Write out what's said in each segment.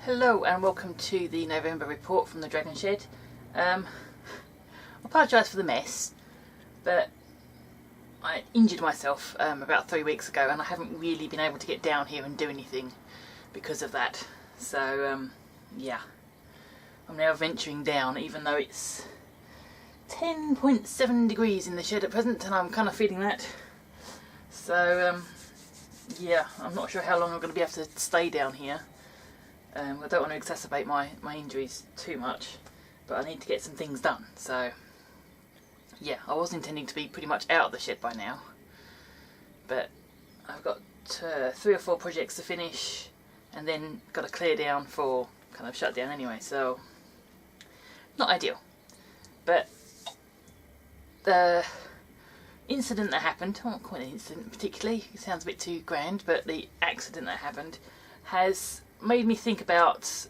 Hello and welcome to the November report from the Dragon Shed. I apologise for the mess, but I injured myself about 3 weeks ago and I haven't really been able to get down here and do anything because of that. So yeah, I'm now venturing down even though it's 10.7 degrees in the shed at present and I'm kind of feeling that. So yeah, I'm not sure how long I'm going to be able to stay down here. I don't want to exacerbate my injuries too much, but I need to get some things done. So yeah, I was intending to be pretty much out of the shed by now, but I've got 3 or 4 projects to finish and then got to clear down for kind of shut down anyway, so not ideal. But the incident that happened, I won't call it an incident particularly, it sounds a bit too grand, but the accident that happened has made me think about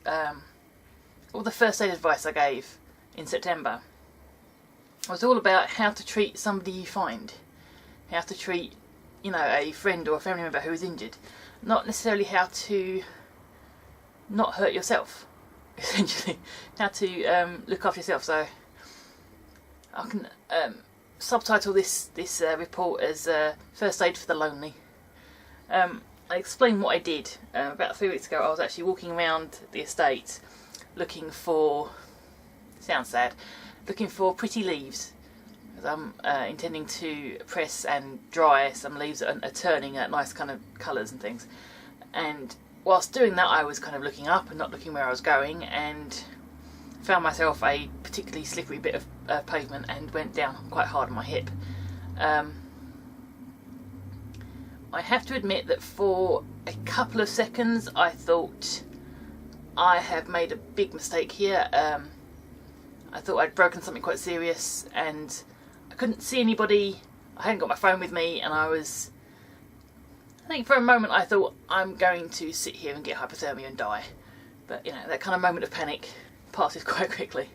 all the first aid advice I gave in September. It was all about how to treat somebody you find, how to treat, you know, a friend or a family member who is injured, not necessarily how to not hurt yourself, essentially, how to look after yourself. So I can subtitle this report as First Aid for the Lonely. I explained what I did. About 3 weeks ago I was actually walking around the estate looking for, sounds sad, looking for pretty leaves. I'm intending to press and dry some leaves that are turning at nice kind of colours and things. And whilst doing that I was kind of looking up and not looking where I was going, and found myself a particularly slippery bit of pavement and went down quite hard on my hip. I have to admit that for a couple of seconds I thought I have made a big mistake here. I thought I'd broken something quite serious and I couldn't see anybody. I hadn't got my phone with me and I think for a moment I thought I'm going to sit here and get hypothermia and die. But you know, that kind of moment of panic passes quite quickly.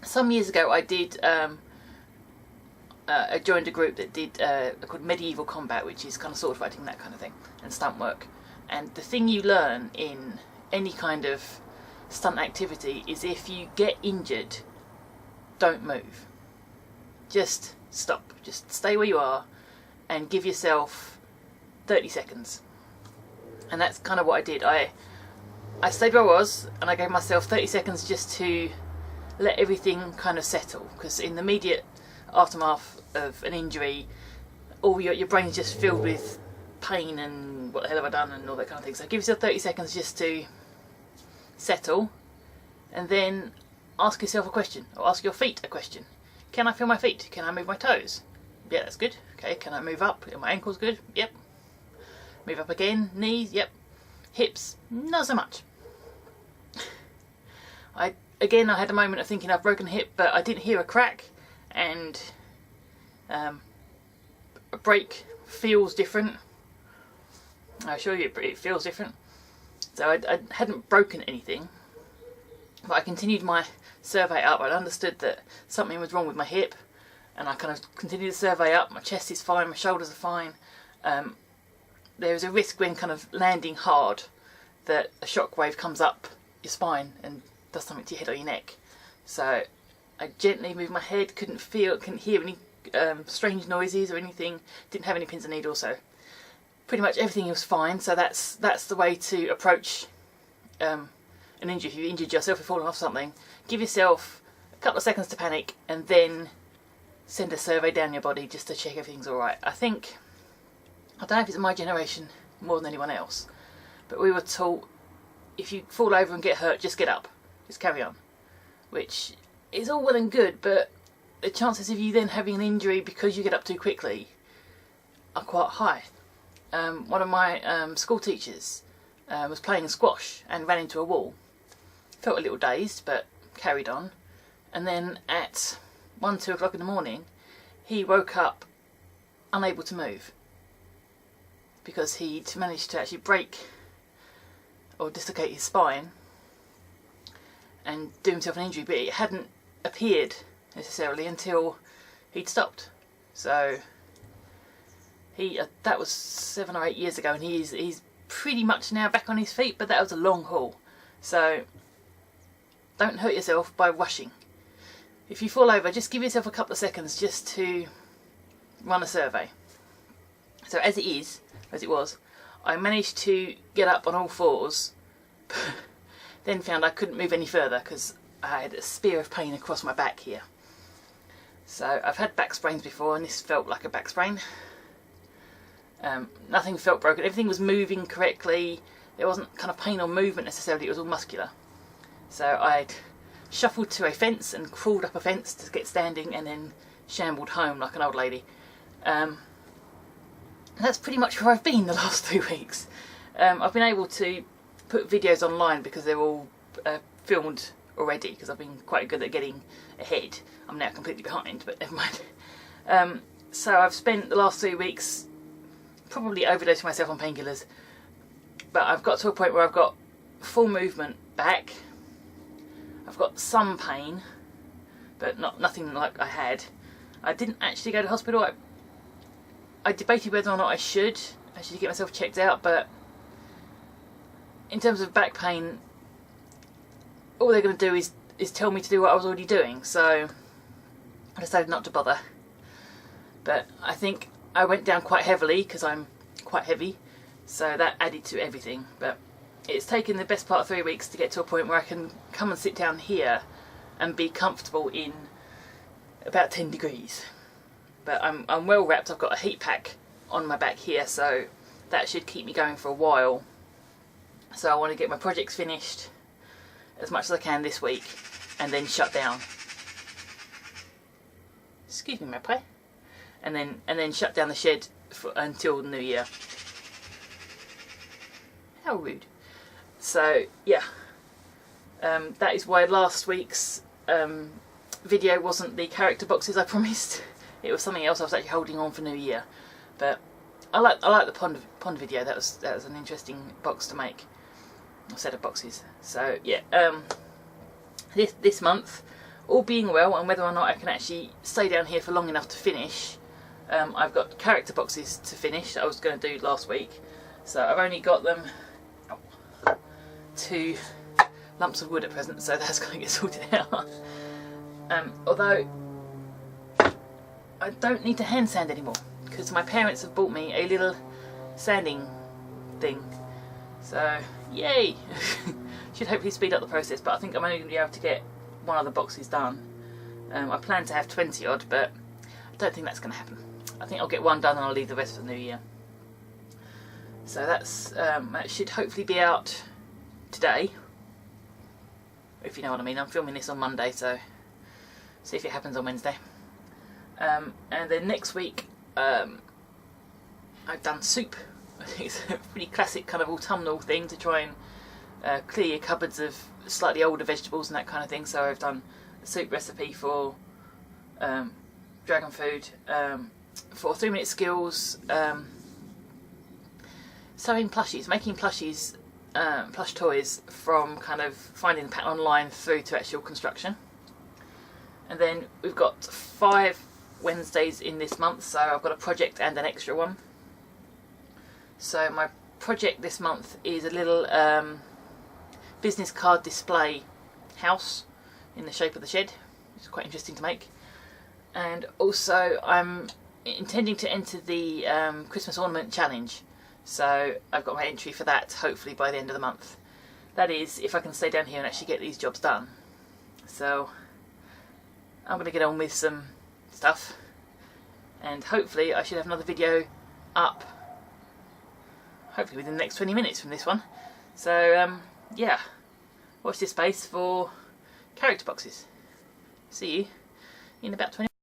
Some years ago I did I joined a group that did called Medieval Combat, which is kind of sword fighting, that kind of thing, and stunt work. And the thing you learn in any kind of stunt activity is if you get injured, don't move. Just stop. Just stay where you are and give yourself 30 seconds. And that's kind of what I did. I stayed where I was and I gave myself 30 seconds just to let everything kind of settle, because in the immediate aftermath of an injury, all your brain's just filled with pain and what the hell have I done and all that kind of thing. So give yourself 30 seconds just to settle, and then ask yourself a question, or ask your feet a question. Can I feel my feet? Can I move my toes? Yeah, that's good. Okay, can I move up? Are my ankles good? Yep. Move up again. Knees? Yep. Hips? Not so much. I had a moment of thinking I've broken a hip, but I didn't hear a crack. And a break feels different. I assure you it feels different. So I hadn't broken anything, but I continued my survey up. I understood that something was wrong with my hip, and I kind of continued the survey up. My chest is fine, my shoulders are fine. There is a risk when kind of landing hard that a shockwave comes up your spine and does something to your head or your neck. So I gently moved my head, couldn't hear any strange noises or anything, didn't have any pins and needles, so pretty much everything was fine. So that's the way to approach an injury. If you've injured yourself, you've fallen off something, give yourself a couple of seconds to panic and then send a survey down your body just to check everything's alright. I don't know if it's my generation more than anyone else, but we were taught if you fall over and get hurt, just get up, just carry on, which is all well and good, but the chances of you then having an injury because you get up too quickly are quite high. One of my school teachers was playing squash and ran into a wall. Felt a little dazed, but carried on. And then at 1-2 o'clock in the morning, he woke up unable to move because he'd managed to actually break or dislocate his spine and do himself an injury, but it hadn't appeared necessarily until he'd stopped. So that was 7 or 8 years ago, and he's pretty much now back on his feet, but that was a long haul. So don't hurt yourself by rushing. If you fall over, just give yourself a couple of seconds just to run a survey. So as it was, I managed to get up on all fours, then found I couldn't move any further because I had a spear of pain across my back here. So I've had back sprains before, and this felt like a back sprain. Nothing felt broken, everything was moving correctly. There wasn't kind of pain or movement necessarily, it was all muscular. So I'd shuffled to a fence and crawled up a fence to get standing, and then shambled home like an old lady. That's pretty much where I've been the last 2 weeks. I've been able to put videos online because they're all filmed already, because I've been quite good at getting ahead. I'm now completely behind, but never mind. So I've spent the last 3 weeks probably overdosing myself on painkillers, but I've got to a point where I've got full movement back. I've got some pain, but nothing like I had. I didn't actually go to hospital. I debated whether or not I should actually get myself checked out, but in terms of back pain, all they're going to do is tell me to do what I was already doing, so I decided not to bother. But I think I went down quite heavily because I'm quite heavy, so that added to everything. But it's taken the best part of 3 weeks to get to a point where I can come and sit down here and be comfortable in about 10 degrees. But I'm well wrapped. I've got a heat pack on my back here, so that should keep me going for a while. So I want to get my projects finished as much as I can this week, and then shut down. Excuse me, Magpie. And then shut down the shed until the new year. How rude. So yeah, that is why last week's video wasn't the character boxes I promised. It was something else I was actually holding on for New Year. But I like the pond video. That was an interesting box to make, a set of boxes. So yeah, this month, all being well, and whether or not I can actually stay down here for long enough to finish, I've got character boxes to finish that I was going to do last week. So I've only got them 2 lumps of wood at present, so that's going to get sorted out. Although I don't need to hand sand anymore because my parents have bought me a little sanding thing. So yay! Should hopefully speed up the process, but I think I'm only going to be able to get one of the boxes done. I plan to have 20 odd, but I don't think that's going to happen. I think I'll get one done and I'll leave the rest for the new year. So that's that should hopefully be out today, if you know what I mean. I'm filming this on Monday, so see if it happens on Wednesday. And then next week I've done soup. I think it's a pretty classic kind of autumnal thing to try and clear your cupboards of slightly older vegetables and that kind of thing. So I've done a soup recipe for Dragon Food, for 3 Minute Skills, sewing plushies, making plushies, plush toys from kind of finding the pattern online through to actual construction. And then we've got 5 Wednesdays in this month, so I've got a project and an extra one. So my project this month is a little business card display house in the shape of the shed, which is quite interesting to make. And also I'm intending to enter the Christmas ornament challenge, so I've got my entry for that hopefully by the end of the month. That is if I can stay down here and actually get these jobs done. So I'm going to get on with some stuff, and hopefully I should have another video up hopefully within the next 20 minutes from this one. So yeah, watch this space for character boxes. See you in about 20 minutes.